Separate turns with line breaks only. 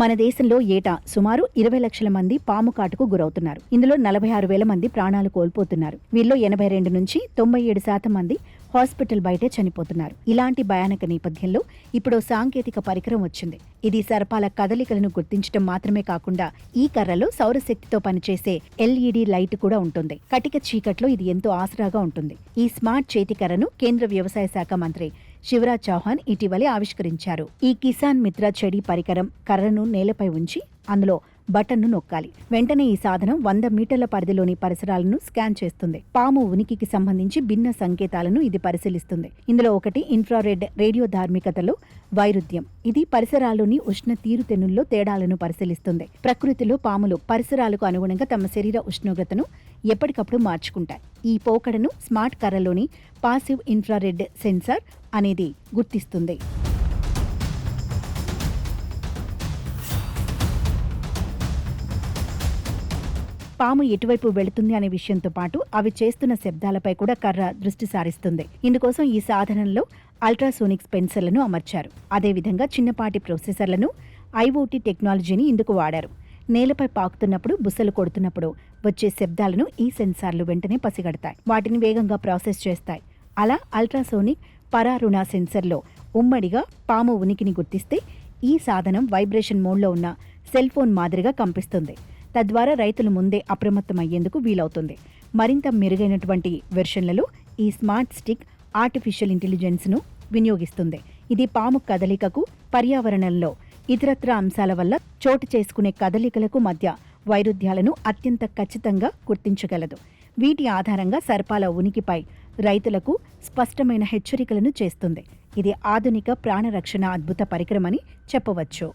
మన దేశంలో ఏటా సుమారు 20 లక్షల మంది పాము కాటుకు గురవుతున్నారు. ఇందులో 46,000 మంది ప్రాణాలు కోల్పోతున్నారు. వీరిలో 82 నుంచి 97% మంది హాస్పిటల్ బయటే చనిపోతున్నారు. ఇలాంటి భయానక నేపథ్యంలో ఇప్పుడు సాంకేతిక పరికరం వచ్చింది. ఇది సర్పాల కదలికలను గుర్తించడం మాత్రమే కాకుండా ఈ కర్రలో సౌరశక్తితో పనిచేసే LED లైట్ కూడా ఉంటుంది. కటిక చీకట్లో ఇది ఎంతో ఆసరాగా ఉంటుంది. ఈ స్మార్ట్ చేతి కర్రను కేంద్ర వ్యవసాయ శాఖ మంత్రి శివరాజ్ చౌహాన్ ఇటీవలే ఆవిష్కరించారు. ఈ కిసాన్ మిత్ర చెడి పరికరం కర్రను నేలపై ఉంచి అందులో బటన్ను నొక్కాలి. వెంటనే ఈ సాధనం 100 మీటర్ల పరిధిలోని పరిసరాలను స్కాన్ చేస్తుంది. పాము ఉనికికి సంబంధించి భిన్న సంకేతాలను ఇది పరిశీలిస్తుంది. ఇందులో ఒకటి ఇన్ఫ్రారెడ్ రేడియో ధార్మికతలో వైరుధ్యం. ఇది పరిసరాల్లోని ఉష్ణ తీరుతెన్నుల్లో తేడాలను పరిశీలిస్తుంది. ప్రకృతిలో పాములు పరిసరాలకు అనుగుణంగా తమ శరీర ఉష్ణోగ్రతను ఎప్పటికప్పుడు మార్చుకుంటాయి. ఈ పోకడను స్మార్ట్ కర్రలోని పాసివ్ ఇన్ఫ్రారెడ్ సెన్సార్ అనేది గుర్తిస్తుంది. పాము ఎటువైపు వెళుతుంది అనే విషయంతో పాటు అవి చేస్తున్న శబ్దాలపై కూడా కర్ర దృష్టి సారిస్తుంది. ఇందుకోసం ఈ సాధనంలో అల్ట్రాసోనిక్ స్పెన్సర్లను అమర్చారు. అదేవిధంగా చిన్నపాటి ప్రొసెసర్లను IoT టెక్నాలజీని ఇందుకు వాడారు. నేలపై పాకుతున్నప్పుడు, బుసలు కొడుతున్నప్పుడు వచ్చే శబ్దాలను ఈ సెన్సార్లు వెంటనే పసిగడతాయి. వాటిని వేగంగా ప్రాసెస్ చేస్తాయి. అలా అల్ట్రాసోనిక్ పరారుణ సెన్సర్లో ఉమ్మడిగా పాము ఉనికిని గుర్తిస్తే ఈ సాధనం వైబ్రేషన్ మోడ్లో ఉన్న సెల్ ఫోన్ మాదిరిగా కంపిస్తుంది. తద్వారా రైతులు ముందే అప్రమత్తమయ్యేందుకు వీలవుతుంది. మరింత మెరుగైనటువంటి వెర్షన్లలో ఈ స్మార్ట్ స్టిక్ ఆర్టిఫిషియల్ ఇంటెలిజెన్స్ను వినియోగిస్తుంది. ఇది పాము కదలికకు, పర్యావరణంలో ఇతరత్ర అంశాల వల్ల చోటు చేసుకునే కదలికలకు మధ్య వైరుధ్యాలను అత్యంత ఖచ్చితంగా గుర్తించగలదు. వీటి ఆధారంగా సర్పాల ఉనికిపై రైతులకు స్పష్టమైన హెచ్చరికలను చేస్తుంది. ఇది ఆధునిక ప్రాణరక్షణ అద్భుత పరికరమని చెప్పవచ్చు.